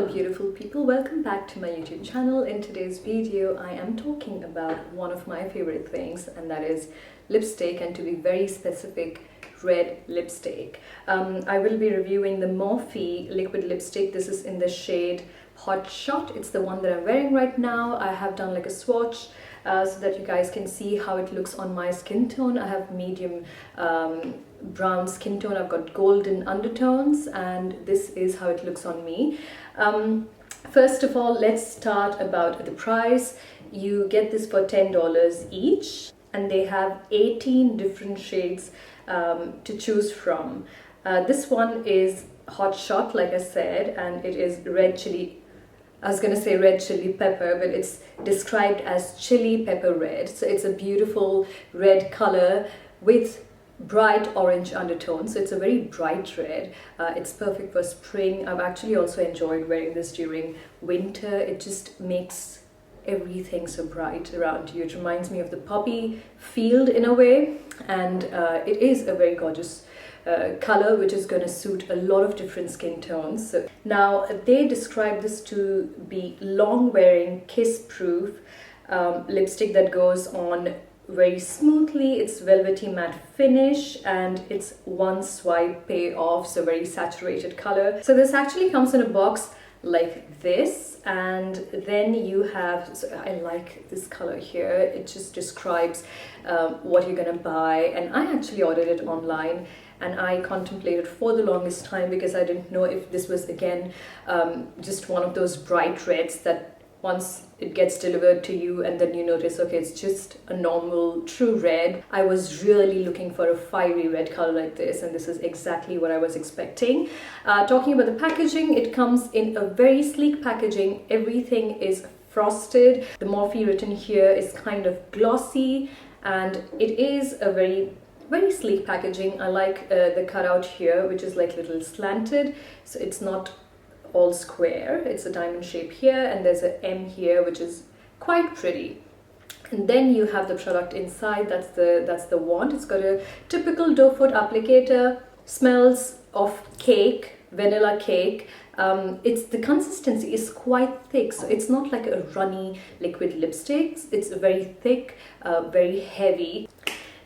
Hello beautiful people, welcome back to my YouTube channel. In today's video I am talking about one of my favorite things, and that is lipstick, and to be very specific, red lipstick. I will be reviewing the Morphe liquid lipstick. This is in the shade Hotshot. It's the one that I'm wearing right now. I have done like a swatch so that you guys can see how it looks on my skin tone. I have medium brown skin tone. I've got golden undertones, and this is how it looks on me. First of all, let's start about the price. You get this for $10 each, and they have 18 different shades to choose from. This one is Hot Shot, like I said, and it is red chili. I was gonna say red chili pepper, but it's described as chili pepper red. So it's a beautiful red color with bright orange undertones. So it's a very bright red. It's perfect for spring. I've actually also enjoyed wearing this during winter. It just makes everything so bright around you. It reminds me of the poppy field in a way, and it is a very gorgeous color which is going to suit a lot of different skin tones. So now they describe this to be long wearing, kiss proof lipstick that goes on very smoothly. It's velvety matte finish, and it's one swipe payoff, so very saturated color. So this actually comes in a box like this, and then you have, so I like this color here. It just describes what you're gonna buy, and I actually ordered it online, and I contemplated for the longest time because I didn't know if this was again just one of those bright reds that once it gets delivered to you and then you notice, okay, it's just a normal true red. I was really looking for a fiery red color like this, and this is exactly what I was expecting. Talking about the packaging, it comes in a very sleek packaging. Everything is frosted. The Morphe written here is kind of glossy, and it is a very sleek packaging. I like the cutout here, which is like little slanted, so it's not all square. It's a diamond shape here, and there's an M here, which is quite pretty. And then you have the product inside. That's the wand. It's got a typical doe foot applicator. Smells of cake, vanilla cake. It's the consistency is quite thick, so it's not like a runny liquid lipstick. It's very thick, very heavy.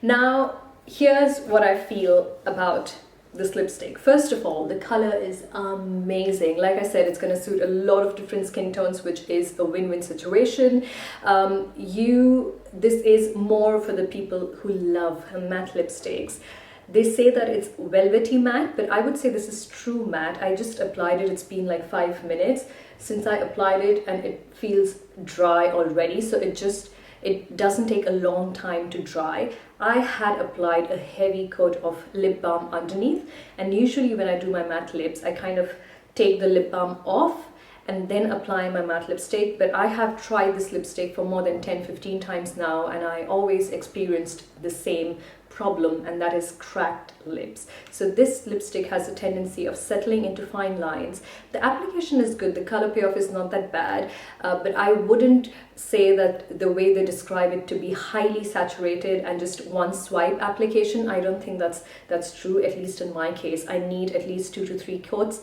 Now here's what I feel about this lipstick. First of all, the color is amazing. Like I said, it's going to suit a lot of different skin tones, which is a win-win situation. This is more for the people who love matte lipsticks. They say that it's velvety matte, but I would say this is true matte. I just applied it. It's been like 5 minutes since I applied it, and it feels dry already. So it doesn't take a long time to dry. I had applied a heavy coat of lip balm underneath, and usually when I do my matte lips, I kind of take the lip balm off and then apply my matte lipstick. But I have tried this lipstick for more than 10-15 times now, and I always experienced the same problem, and that is cracked lips. So this lipstick has a tendency of settling into fine lines. The application is good, the color payoff is not that bad, but I wouldn't say that the way they describe it to be highly saturated and just one swipe application. I don't think that's true, at least in my case. I need at least 2 to 3 coats,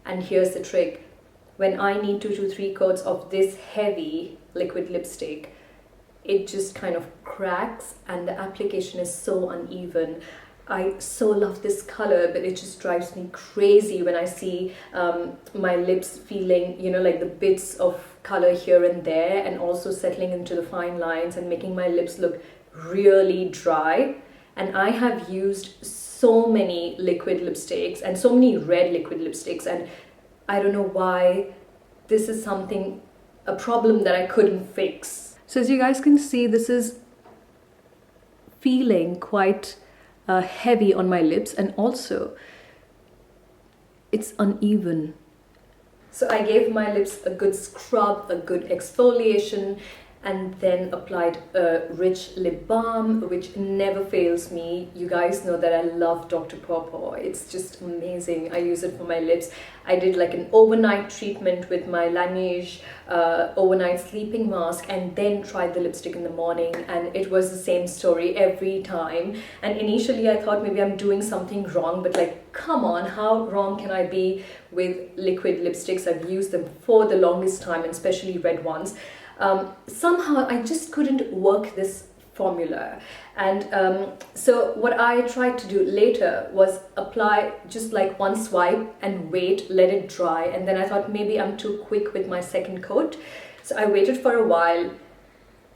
and here's the trick. When I need 2 to 3 coats of this heavy liquid lipstick, it just kind of cracks, and the application is so uneven. I so love this color, but it just drives me crazy when I see my lips feeling, you know, like the bits of color here and there, and also settling into the fine lines and making my lips look really dry. And I have used so many liquid lipsticks and so many red liquid lipsticks, and I don't know why this is a problem that I couldn't fix. So as you guys can see, this is feeling quite heavy on my lips, and also it's uneven. So I gave my lips a good scrub, a good exfoliation, and then applied a rich lip balm, which never fails me. You guys know that I love Dr. Pawpaw. It's just amazing. I use it for my lips. I did like an overnight treatment with my Laneige overnight sleeping mask, and then tried the lipstick in the morning, and it was the same story every time. And initially I thought maybe I'm doing something wrong, but like, come on, how wrong can I be with liquid lipsticks? I've used them for the longest time, and especially red ones. Somehow I just couldn't work this formula, and so what I tried to do later was apply just like one swipe and wait, let it dry, and then I thought maybe I'm too quick with my second coat, so I waited for a while,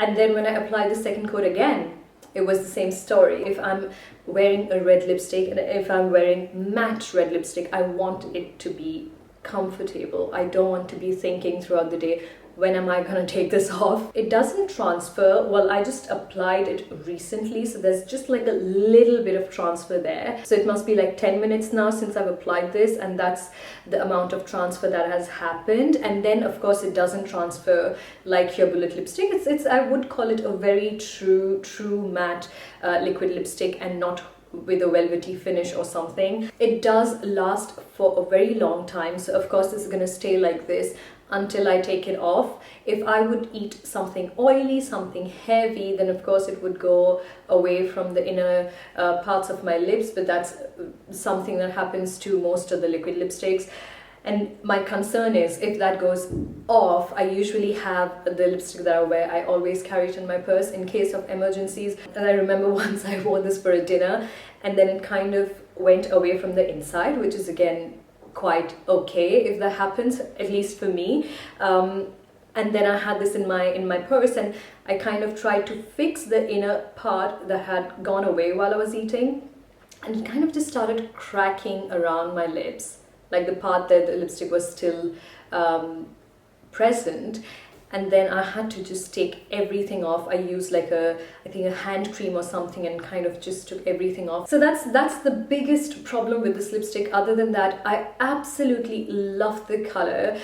and then when I applied the second coat again, it was the same story. If I'm wearing a red lipstick, and if I'm wearing matte red lipstick, I want it to be comfortable. I don't want to be thinking throughout the day, when am I gonna take this off? It doesn't transfer. Well, I just applied it recently, so there's just like a little bit of transfer there. So it must be like 10 minutes now since I've applied this, and that's the amount of transfer that has happened. And then of course it doesn't transfer like your bullet lipstick. It's I would call it a very true matte liquid lipstick, and not with a velvety finish or something. It does last for a very long time, so of course this is gonna stay like this until I take it off. If I would eat something oily, something heavy, then of course it would go away from the inner parts of my lips, but that's something that happens to most of the liquid lipsticks. And my concern is, if that goes off, I usually have the lipstick that I wear, I always carry it in my purse in case of emergencies. And I remember once I wore this for a dinner, and then it kind of went away from the inside, which is again quite okay if that happens, at least for me. And then I had this in my purse, and I kind of tried to fix the inner part that had gone away while I was eating, and it kind of just started cracking around my lips, like the part that the lipstick was still present. And then I had to just take everything off. I used like I think a hand cream or something, and kind of just took everything off. So that's the biggest problem with this lipstick. Other than that, I absolutely love the color.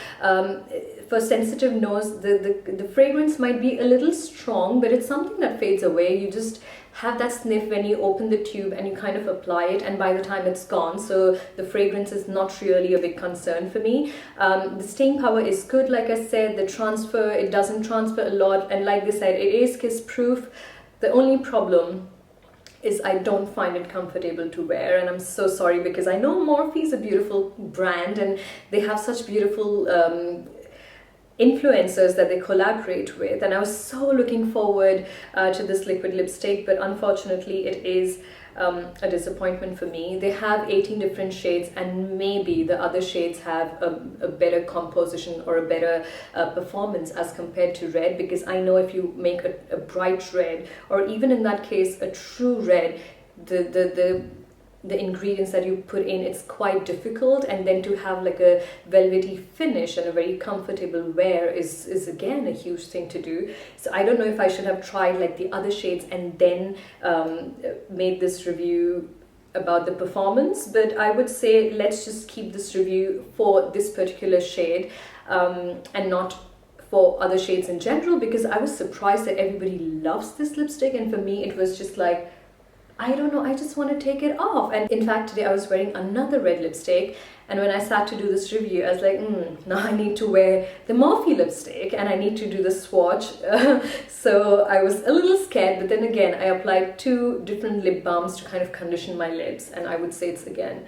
For sensitive nose, the fragrance might be a little strong, but it's something that fades away. You just have that sniff when you open the tube and you kind of apply it, and by the time it's gone, so the fragrance is not really a big concern for me. The staying power is good, like I said. The transfer, it doesn't transfer a lot, and like I said, it is kiss proof. The only problem is I don't find it comfortable to wear, and I'm so sorry, because I know Morphe is a beautiful brand and they have such beautiful influencers that they collaborate with, and I was so looking forward to this liquid lipstick, but unfortunately it is a disappointment for me. They have 18 different shades, and maybe the other shades have a better composition or a better performance as compared to red, because I know if you make a bright red, or even in that case a true red, the ingredients that you put in, it's quite difficult, and then to have like a velvety finish and a very comfortable wear is again a huge thing to do. So I don't know if I should have tried like the other shades and then made this review about the performance, but I would say let's just keep this review for this particular shade and not for other shades in general, because I was surprised that everybody loves this lipstick, and for me it was just like, I don't know, I just want to take it off. And in fact, today I was wearing another red lipstick, and when I sat to do this review, I was like, now I need to wear the Morphe lipstick and I need to do the swatch. So I was a little scared, but then again, I applied 2 different lip balms to kind of condition my lips, and I would say it's again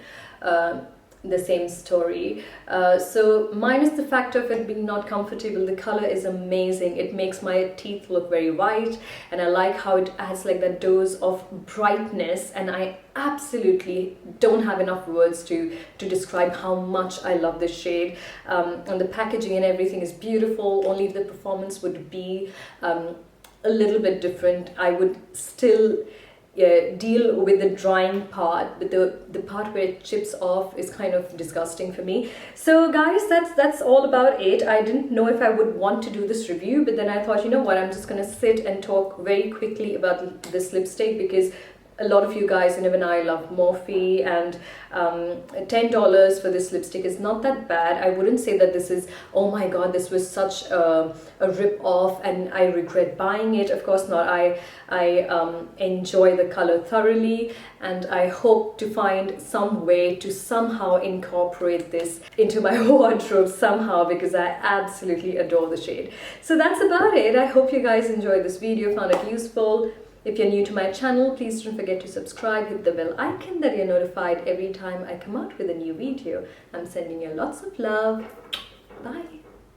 the same story. So minus the fact of it being not comfortable, the color is amazing. It makes my teeth look very white, and I like how it adds like that dose of brightness, and I absolutely don't have enough words to describe how much I love this shade. And the packaging and everything is beautiful, only the performance would be a little bit different. I would still deal with the drying part, but the part where it chips off is kind of disgusting for me. So guys, that's all about it. I didn't know if I would want to do this review, but then I thought, you know what, I'm just gonna sit and talk very quickly about this lipstick, because a lot of you guys, and even I, love Morphe, and $10 for this lipstick is not that bad. I wouldn't say that this is, oh my god, this was such a rip-off and I regret buying it. Of course not. I enjoy the color thoroughly, and I hope to find some way to somehow incorporate this into my wardrobe somehow, because I absolutely adore the shade. So that's about it. I hope you guys enjoyed this video, found it useful. If you're new to my channel, please don't forget to subscribe, hit the bell icon that you're notified every time I come out with a new video. I'm sending you lots of love. Bye.